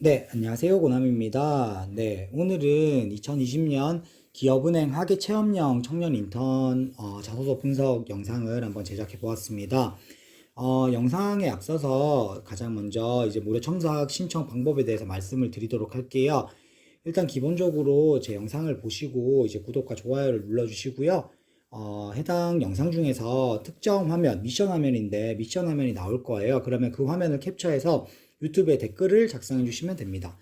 네, 안녕하세요. 고남입니다. 네, 오늘은 2020년 기업은행 학예 체험형 청년 인턴 자소서 분석 영상을 한번 제작해 보았습니다. 영상에 앞서서 가장 먼저 이제 무료 첨삭 신청 방법에 대해서 말씀을 드리도록 할게요. 일단 기본적으로 제 영상을 보시고 이제 구독과 좋아요를 눌러주시고요. 해당 영상 중에서 특정 화면, 미션 화면인데 미션 화면이 나올 거예요. 그러면 그 화면을 캡처해서 유튜브에 댓글을 작성해 주시면 됩니다.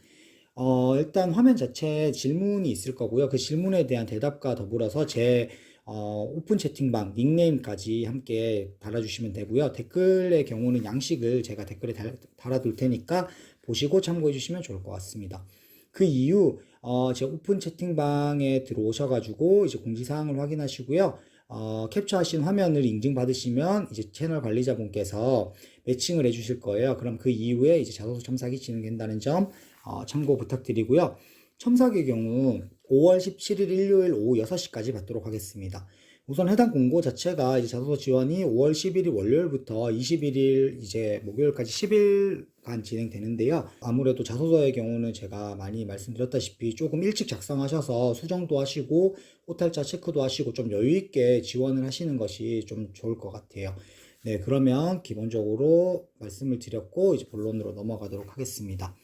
일단 화면 자체에 질문이 있을 거고요. 그 질문에 대한 대답과 더불어서 제 오픈 채팅방 닉네임까지 함께 달아주시면 되고요. 댓글의 경우는 양식을 제가 댓글에 달아둘 테니까 보시고 참고해 주시면 좋을 것 같습니다. 그 이후 제 오픈 채팅방에 들어오셔가지고 이제 공지사항을 확인하시고요. 캡처하신 화면을 인증받으시면 이제 채널 관리자분께서 매칭을 해주실 거예요. 그럼 그 이후에 이제 자소서 첨삭이 진행된다는 점 참고 부탁드리고요. 첨삭의 경우 5월 17일 일요일 오후 6시까지 받도록 하겠습니다. 우선 해당 공고 자체가 이제 자소서 지원이 5월 11일 월요일부터 21일 이제 목요일까지 10일간 진행되는데요. 아무래도 자소서의 경우는 제가 많이 말씀드렸다시피 조금 일찍 작성하셔서 수정도 하시고 오탈자 체크도 하시고 좀 여유 있게 지원을 하시는 것이 좀 좋을 것 같아요. 네, 그러면 기본적으로 말씀을 드렸고 이제 본론으로 넘어가도록 하겠습니다.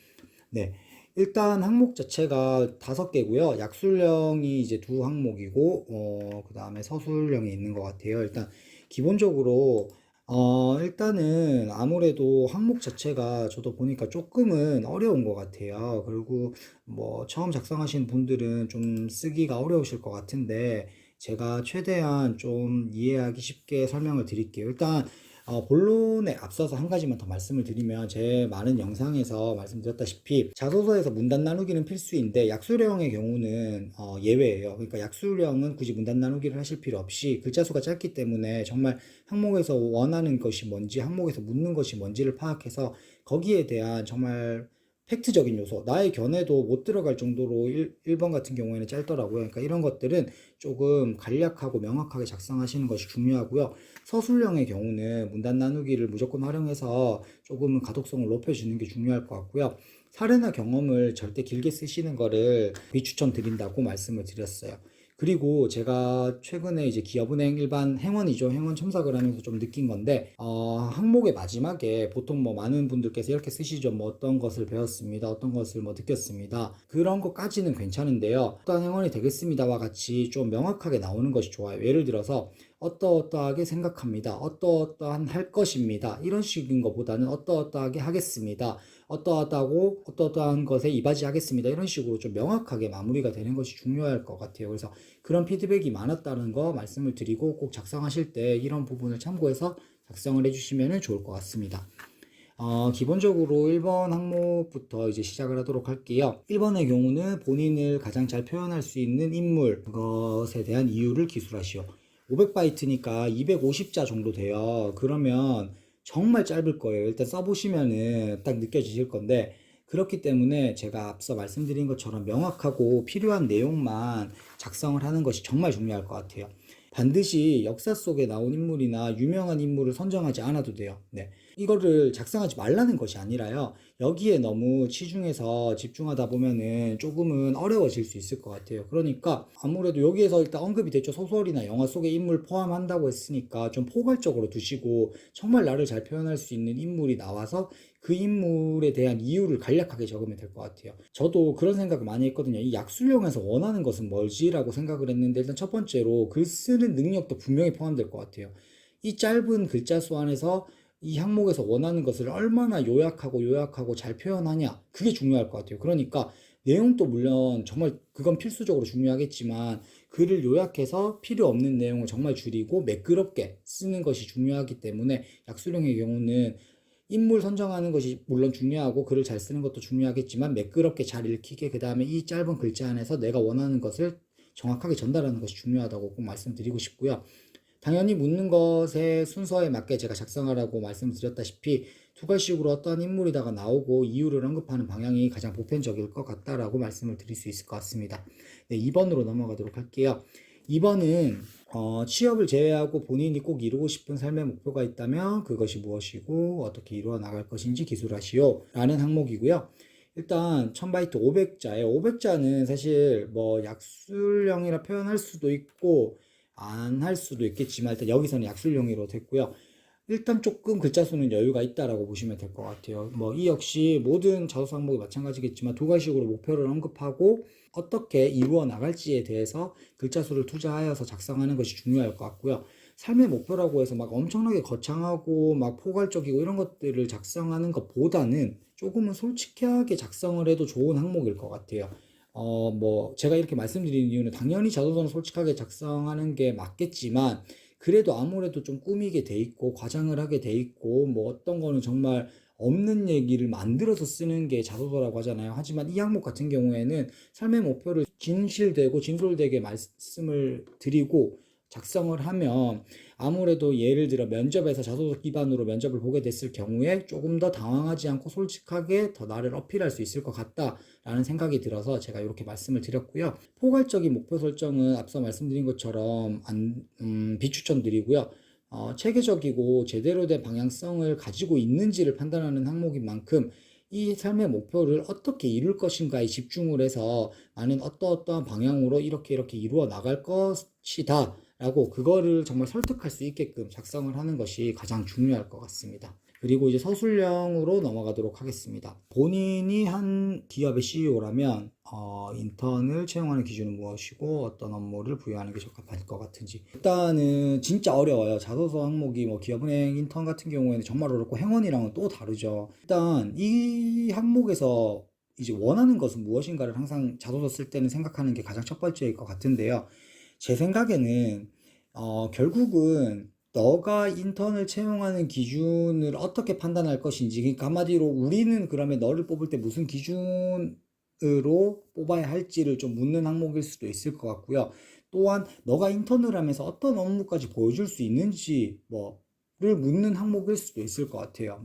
네. 일단 항목 자체가 5개고요. 약술령이 이제 2항목이고, 그 다음에 서술령이 있는 것 같아요. 일단, 기본적으로, 일단은 아무래도 항목 자체가 저도 보니까 조금은 어려운 것 같아요. 그리고 뭐, 처음 작성하신 분들은 좀 쓰기가 어려우실 것 같은데, 제가 최대한 좀 이해하기 쉽게 설명을 드릴게요. 일단, 본론에 앞서서 한 가지만 더 말씀을 드리면 제 많은 영상에서 말씀드렸다시피 자소서에서 문단 나누기는 필수인데 약수령의 경우는 예외예요. 그러니까 약수령은 굳이 문단 나누기를 하실 필요 없이 글자 수가 짧기 때문에 정말 항목에서 원하는 것이 뭔지 항목에서 묻는 것이 뭔지를 파악해서 거기에 대한 정말 팩트적인 요소, 나의 견해도 못 들어갈 정도로 1번 같은 경우에는 짧더라고요. 그러니까 이런 것들은 조금 간략하고 명확하게 작성하시는 것이 중요하고요. 서술형의 경우는 문단 나누기를 무조건 활용해서 조금은 가독성을 높여주는 게 중요할 것 같고요. 사례나 경험을 절대 길게 쓰시는 거를 비추천 드린다고 말씀을 드렸어요. 그리고 제가 최근에 이제 기업은행 일반 행원이죠. 행원 첨삭을 하면서 좀 느낀 건데, 항목의 마지막에 보통 뭐 많은 분들께서 이렇게 쓰시죠. 뭐 어떤 것을 배웠습니다. 어떤 것을 뭐 느꼈습니다. 그런 것까지는 괜찮은데요. 어떤 행원이 되겠습니다와 같이 좀 명확하게 나오는 것이 좋아요. 예를 들어서, 어떠어떠하게 생각합니다. 어떠어떠한 할 것입니다. 이런 식인 것보다는 어떠어떠하게 하겠습니다. 어떠하다고 어떠어떠한 것에 이바지하겠습니다. 이런 식으로 좀 명확하게 마무리가 되는 것이 중요할 것 같아요. 그래서 그런 피드백이 많았다는 거 말씀을 드리고 꼭 작성하실 때 이런 부분을 참고해서 작성을 해주시면 좋을 것 같습니다. 기본적으로 1번 항목부터 이제 시작을 하도록 할게요. 1번의 경우는 본인을 가장 잘 표현할 수 있는 인물, 그것에 대한 이유를 기술하시오. 500바이트니까 250자 정도 돼요. 그러면 정말 짧을 거예요. 일단 써보시면은 딱 느껴지실 건데, 그렇기 때문에 제가 앞서 말씀드린 것처럼 명확하고 필요한 내용만 작성을 하는 것이 정말 중요할 것 같아요. 반드시 역사 속에 나온 인물이나 유명한 인물을 선정하지 않아도 돼요. 네. 이거를 작성하지 말라는 것이 아니라요. 여기에 너무 치중해서 집중하다 보면은 조금은 어려워질 수 있을 것 같아요. 그러니까 아무래도 여기에서 일단 언급이 됐죠. 소설이나 영화 속의 인물 포함한다고 했으니까 좀 포괄적으로 두시고 정말 나를 잘 표현할 수 있는 인물이 나와서 그 인물에 대한 이유를 간략하게 적으면 될 것 같아요. 저도 그런 생각을 많이 했거든요. 이 약술령에서 원하는 것은 뭘지라고 생각을 했는데 일단 첫 번째로 글 쓰는 능력도 분명히 포함될 것 같아요. 이 짧은 글자 수 안에서 이 항목에서 원하는 것을 얼마나 요약하고 잘 표현하냐 그게 중요할 것 같아요. 그러니까 내용도 물론 정말 그건 필수적으로 중요하겠지만 글을 요약해서 필요 없는 내용을 정말 줄이고 매끄럽게 쓰는 것이 중요하기 때문에 약수령의 경우는 인물 선정하는 것이 물론 중요하고 글을 잘 쓰는 것도 중요하겠지만 매끄럽게 잘 읽히게 그 다음에 이 짧은 글자 안에서 내가 원하는 것을 정확하게 전달하는 것이 중요하다고 꼭 말씀드리고 싶고요. 당연히 묻는 것의 순서에 맞게 제가 작성하라고 말씀드렸다시피 투괄식으로 어떠한 인물이다가 나오고 이유를 언급하는 방향이 가장 보편적일 것 같다라고 말씀을 드릴 수 있을 것 같습니다. 네, 2번으로 넘어가도록 할게요. 2번은 취업을 제외하고 본인이 꼭 이루고 싶은 삶의 목표가 있다면 그것이 무엇이고 어떻게 이루어 나갈 것인지 기술하시오 라는 항목이고요. 일단 1000바이트 500자예요. 500자는 사실 뭐 약술형이라 표현할 수도 있고 안 할 수도 있겠지만 일단 여기서는 약술형으로 됐고요. 일단 조금 글자 수는 여유가 있다라고 보시면 될 것 같아요. 뭐 이 역시 모든 자소서 항목이 마찬가지겠지만 두 가지식으로 목표를 언급하고 어떻게 이루어 나갈지에 대해서 글자 수를 투자하여서 작성하는 것이 중요할 것 같고요. 삶의 목표라고 해서 막 엄청나게 거창하고 막 포괄적이고 이런 것들을 작성하는 것보다는 조금은 솔직하게 작성을 해도 좋은 항목일 것 같아요. 뭐 제가 이렇게 말씀드리는 이유는 당연히 자소서는 솔직하게 작성하는 게 맞겠지만 그래도 아무래도 좀 꾸미게 돼 있고 과장을 하게 돼 있고 뭐 어떤 거는 정말 없는 얘기를 만들어서 쓰는 게 자소서라고 하잖아요. 하지만 이 항목 같은 경우에는 삶의 목표를 진실되고 진솔되게 말씀을 드리고 작성을 하면 아무래도 예를 들어 면접에서 자소서 기반으로 면접을 보게 됐을 경우에 조금 더 당황하지 않고 솔직하게 더 나를 어필할 수 있을 것 같다라는 생각이 들어서 제가 이렇게 말씀을 드렸고요. 포괄적인 목표 설정은 앞서 말씀드린 것처럼 비추천드리고요. 체계적이고 제대로 된 방향성을 가지고 있는지를 판단하는 항목인 만큼 이 삶의 목표를 어떻게 이룰 것인가에 집중을 해서 나는 어떠어떠한 방향으로 이렇게 이루어 나갈 것이다 라고 그거를 정말 설득할 수 있게끔 작성을 하는 것이 가장 중요할 것 같습니다. 그리고 이제 서술형으로 넘어가도록 하겠습니다. 본인이 한 기업의 CEO라면 인턴을 채용하는 기준은 무엇이고 어떤 업무를 부여하는 게 적합할 것 같은지. 일단은 진짜 어려워요. 자소서 항목이 뭐 기업은행 인턴 같은 경우에는 정말 어렵고 행원이랑은 또 다르죠. 일단 이 항목에서 이제 원하는 것은 무엇인가를 항상 자소서 쓸 때는 생각하는 게 가장 첫 번째일 것 같은데요. 제 생각에는 결국은 너가 인턴을 채용하는 기준을 어떻게 판단할 것인지, 그러니까 한마디로 우리는 그러면 너를 뽑을 때 무슨 기준으로 뽑아야 할지를 좀 묻는 항목일 수도 있을 것 같고요. 또한 너가 인턴을 하면서 어떤 업무까지 보여줄 수 있는지 를 묻는 항목일 수도 있을 것 같아요.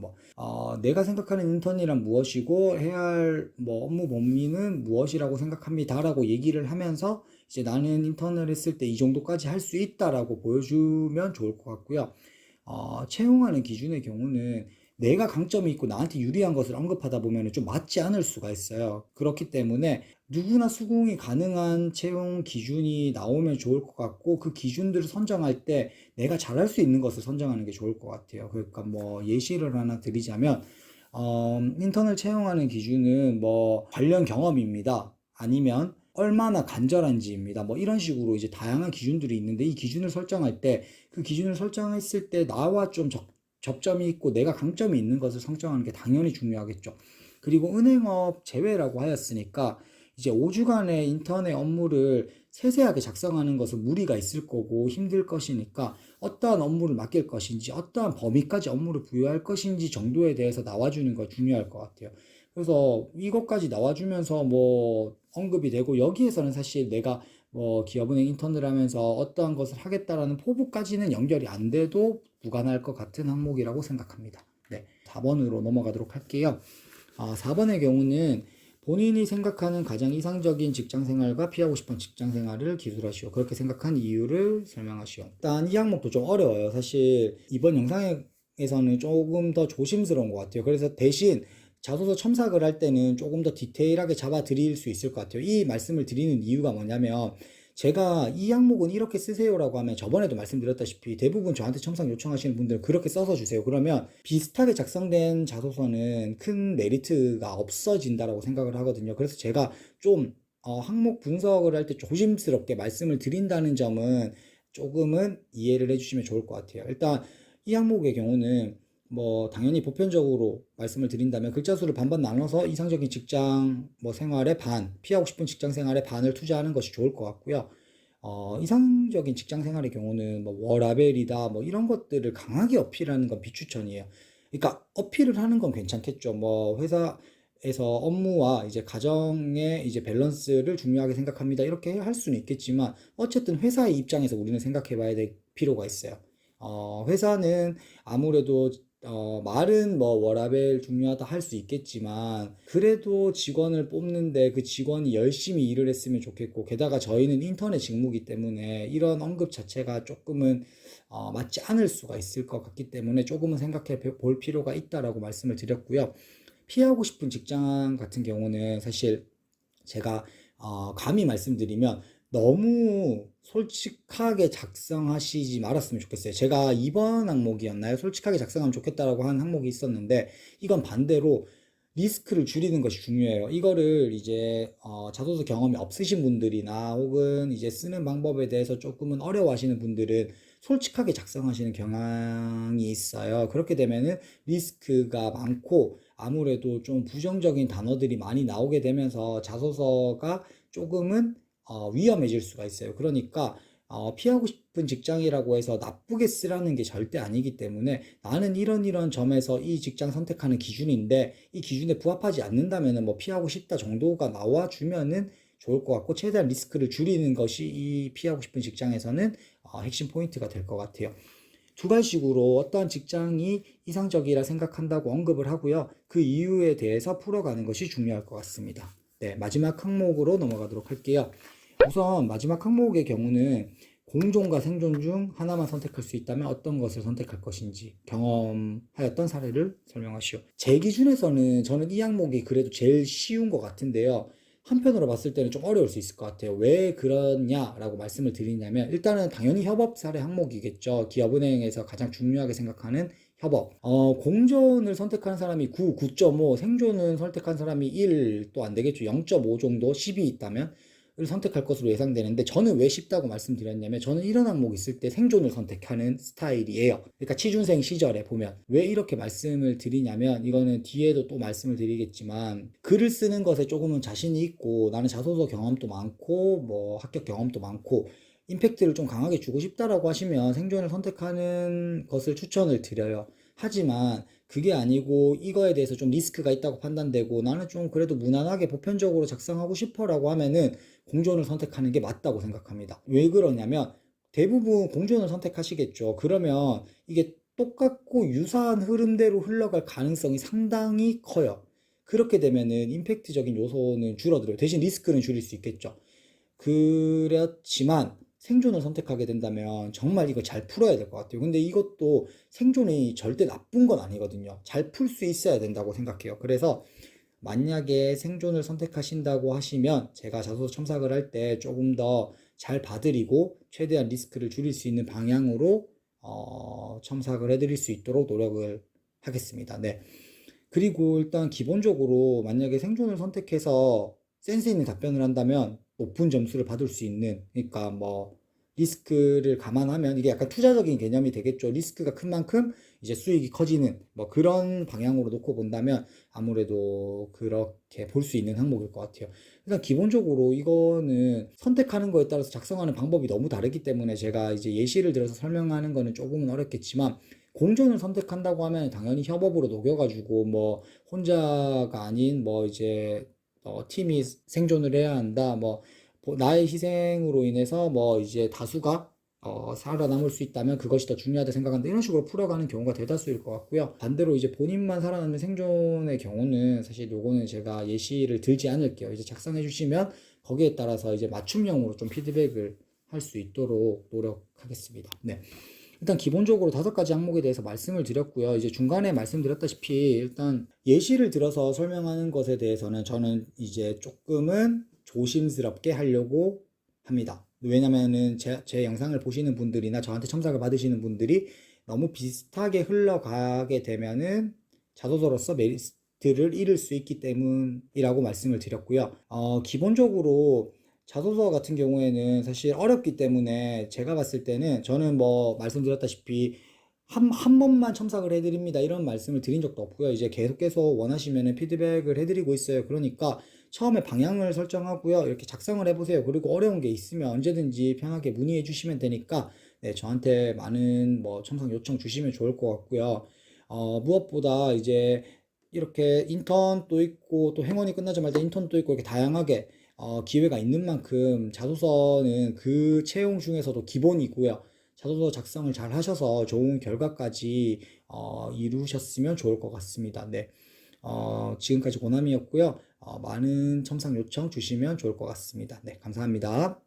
내가 생각하는 인턴이란 무엇이고 해야 할 업무 범위는 무엇이라고 생각합니다라고 얘기를 하면서 이제 나는 인턴을 했을 때 이 정도까지 할 수 있다라고 보여주면 좋을 것 같고요. 채용하는 기준의 경우는 내가 강점이 있고 나한테 유리한 것을 언급하다 보면 좀 맞지 않을 수가 있어요. 그렇기 때문에 누구나 수긍이 가능한 채용 기준이 나오면 좋을 것 같고 그 기준들을 선정할 때 내가 잘할 수 있는 것을 선정하는 게 좋을 것 같아요. 그러니까 뭐 예시를 하나 드리자면 인턴을 채용하는 기준은 뭐 관련 경험입니다. 아니면 얼마나 간절한지입니다. 뭐 이런 식으로 이제 다양한 기준들이 있는데 이 기준을 설정할 때 그 기준을 설정했을 때 나와 좀 접점이 있고 내가 강점이 있는 것을 설정하는 게 당연히 중요하겠죠. 그리고 은행업 제외라고 하였으니까 이제 5주간의 인턴의 업무를 세세하게 작성하는 것은 무리가 있을 거고 힘들 것이니까 어떠한 업무를 맡길 것인지 어떠한 범위까지 업무를 부여할 것인지 정도에 대해서 나와주는 거 중요할 것 같아요. 그래서 이것까지 나와주면서 뭐 언급이 되고 여기에서는 사실 내가 뭐 기업은행 인턴을 하면서 어떠한 것을 하겠다라는 포부까지는 연결이 안 돼도 무관할 것 같은 항목이라고 생각합니다. 네, 4번으로 넘어가도록 할게요. 4번의 경우는 본인이 생각하는 가장 이상적인 직장 생활과 피하고 싶은 직장 생활을 기술하시오. 그렇게 생각한 이유를 설명하시오. 일단 이 항목도 좀 어려워요. 사실 이번 영상에서는 조금 더 조심스러운 것 같아요. 그래서 대신 자소서 첨삭을 할 때는 조금 더 디테일하게 잡아 드릴 수 있을 것 같아요. 이 말씀을 드리는 이유가 뭐냐면 제가 이 항목은 이렇게 쓰세요라고 하면 저번에도 말씀드렸다시피 대부분 저한테 첨삭 요청하시는 분들은 그렇게 써서 주세요. 그러면 비슷하게 작성된 자소서는 큰 메리트가 없어진다라고 생각을 하거든요. 그래서 제가 좀 항목 분석을 할 때 조심스럽게 말씀을 드린다는 점은 조금은 이해를 해주시면 좋을 것 같아요. 일단 이 항목의 경우는 뭐 당연히 보편적으로 말씀을 드린다면 글자 수를 반반 나눠서 이상적인 직장 생활의 반, 피하고 싶은 직장 생활의 반을 투자하는 것이 좋을 것 같고요. 이상적인 직장 생활의 경우는 뭐 워라벨이다 뭐 이런 것들을 강하게 어필하는 건 비추천이에요. 그러니까 어필을 하는 건 괜찮겠죠. 뭐 회사에서 업무와 이제 가정의 이제 밸런스를 중요하게 생각합니다. 이렇게 할 수는 있겠지만 어쨌든 회사의 입장에서 우리는 생각해 봐야 될 필요가 있어요. 회사는 아무래도 말은 뭐 워라밸 중요하다 할 수 있겠지만 그래도 직원을 뽑는데 그 직원이 열심히 일을 했으면 좋겠고 게다가 저희는 인턴의 직무이기 때문에 이런 언급 자체가 조금은 맞지 않을 수가 있을 것 같기 때문에 조금은 생각해 볼 필요가 있다라고 말씀을 드렸고요. 피하고 싶은 직장 같은 경우는 사실 제가 감히 말씀드리면 너무 솔직하게 작성하시지 말았으면 좋겠어요. 제가 2번 항목이었나요? 솔직하게 작성하면 좋겠다라고 한 항목이 있었는데 이건 반대로 리스크를 줄이는 것이 중요해요. 이거를 이제 자소서 경험이 없으신 분들이나 혹은 이제 쓰는 방법에 대해서 조금은 어려워하시는 분들은 솔직하게 작성하시는 경향이 있어요. 그렇게 되면은 리스크가 많고 아무래도 좀 부정적인 단어들이 많이 나오게 되면서 자소서가 조금은 위험해질 수가 있어요. 그러니까 피하고 싶은 직장이라고 해서 나쁘게 쓰라는 게 절대 아니기 때문에 나는 이런 점에서 이 직장 선택하는 기준인데 이 기준에 부합하지 않는다면은 뭐 피하고 싶다 정도가 나와주면은 좋을 것 같고 최대한 리스크를 줄이는 것이 이 피하고 싶은 직장에서는 핵심 포인트가 될 것 같아요. 두 가지식으로 어떠한 직장이 이상적이라 생각한다고 언급을 하고요. 그 이유에 대해서 풀어가는 것이 중요할 것 같습니다. 네, 마지막 항목으로 넘어가도록 할게요. 우선 마지막 항목의 경우는 공존과 생존 중 하나만 선택할 수 있다면 어떤 것을 선택할 것인지 경험하였던 사례를 설명하시오. 제 기준에서는 저는 이 항목이 그래도 제일 쉬운 것 같은데요. 한편으로 봤을 때는 좀 어려울 수 있을 것 같아요. 왜 그러냐라고 말씀을 드리냐면 일단은 당연히 협업 사례 항목이겠죠. 기업은행에서 가장 중요하게 생각하는 협업. 공존을 선택하는 사람이 9, 9.5, 생존을 선택한 사람이 1 또 안 되겠죠. 0.5 정도, 10이 있다면 을 선택할 것으로 예상되는데 저는 왜 쉽다고 말씀드렸냐면 저는 이런 항목 있을 때 생존을 선택하는 스타일이에요. 그러니까 취준생 시절에 보면 왜 이렇게 말씀을 드리냐면 이거는 뒤에도 또 말씀을 드리겠지만 글을 쓰는 것에 조금은 자신이 있고 나는 자소서 경험도 많고 뭐 합격 경험도 많고 임팩트를 좀 강하게 주고 싶다라고 하시면 생존을 선택하는 것을 추천을 드려요. 하지만 그게 아니고 이거에 대해서 좀 리스크가 있다고 판단되고 나는 좀 그래도 무난하게 보편적으로 작성하고 싶어라고 하면은 공존을 선택하는 게 맞다고 생각합니다. 왜 그러냐면 대부분 공존을 선택하시겠죠. 그러면 이게 똑같고 유사한 흐름대로 흘러갈 가능성이 상당히 커요. 그렇게 되면은 임팩트적인 요소는 줄어들어요. 대신 리스크는 줄일 수 있겠죠. 그렇지만 생존을 선택하게 된다면 정말 이거 잘 풀어야 될 것 같아요. 근데 이것도 생존이 절대 나쁜 건 아니거든요. 잘 풀 수 있어야 된다고 생각해요. 그래서 만약에 생존을 선택하신다고 하시면 제가 자소서 첨삭을 할 때 조금 더 잘 봐드리고 최대한 리스크를 줄일 수 있는 방향으로 첨삭을 해드릴 수 있도록 노력을 하겠습니다. 네. 그리고 일단 기본적으로 만약에 생존을 선택해서 센스 있는 답변을 한다면 높은 점수를 받을 수 있는, 그러니까 뭐 리스크를 감안하면 이게 약간 투자적인 개념이 되겠죠. 리스크가 큰 만큼 이제 수익이 커지는 뭐 그런 방향으로 놓고 본다면 아무래도 그렇게 볼 수 있는 항목일 것 같아요. 일단 기본적으로 이거는 선택하는 거에 따라서 작성하는 방법이 너무 다르기 때문에 제가 이제 예시를 들어서 설명하는 거는 조금은 어렵겠지만 공존을 선택한다고 하면 당연히 협업으로 녹여가지고 뭐 혼자가 아닌 뭐 이제 팀이 생존을 해야 한다. 뭐 나의 희생으로 인해서 뭐 이제 다수가 살아남을 수 있다면 그것이 더 중요하다 생각한다. 이런 식으로 풀어가는 경우가 대다수일 것 같고요. 반대로 이제 본인만 살아남는 생존의 경우는 사실 요거는 제가 예시를 들지 않을게요. 이제 작성해 주시면 거기에 따라서 이제 맞춤형으로 좀 피드백을 할 수 있도록 노력하겠습니다. 네. 일단 기본적으로 5가지 항목에 대해서 말씀을 드렸고요. 이제 중간에 말씀드렸다시피 일단 예시를 들어서 설명하는 것에 대해서는 저는 이제 조금은 조심스럽게 하려고 합니다. 왜냐면은 제 영상을 보시는 분들이나 저한테 첨삭을 받으시는 분들이 너무 비슷하게 흘러가게 되면은 자소서로서 메리트를 잃을 수 있기 때문이라고 말씀을 드렸고요. 기본적으로 자소서 같은 경우에는 사실 어렵기 때문에 제가 봤을 때는 저는 뭐 말씀드렸다시피 한 번만 첨삭을 해드립니다. 이런 말씀을 드린 적도 없고요. 이제 계속 원하시면 피드백을 해드리고 있어요. 그러니까 처음에 방향을 설정하고요. 이렇게 작성을 해보세요. 그리고 어려운 게 있으면 언제든지 편하게 문의해 주시면 되니까 네, 저한테 많은 뭐 첨삭 요청 주시면 좋을 것 같고요. 무엇보다 이제 이렇게 인턴도 있고 또 행원이 끝나자마자 인턴도 있고 이렇게 다양하게 기회가 있는 만큼 자소서는 그 채용 중에서도 기본이고요. 자소서 작성을 잘 하셔서 좋은 결과까지 이루셨으면 좋을 것 같습니다. 네. 지금까지 고남이었고요. 많은 첨삭 요청 주시면 좋을 것 같습니다. 네, 감사합니다.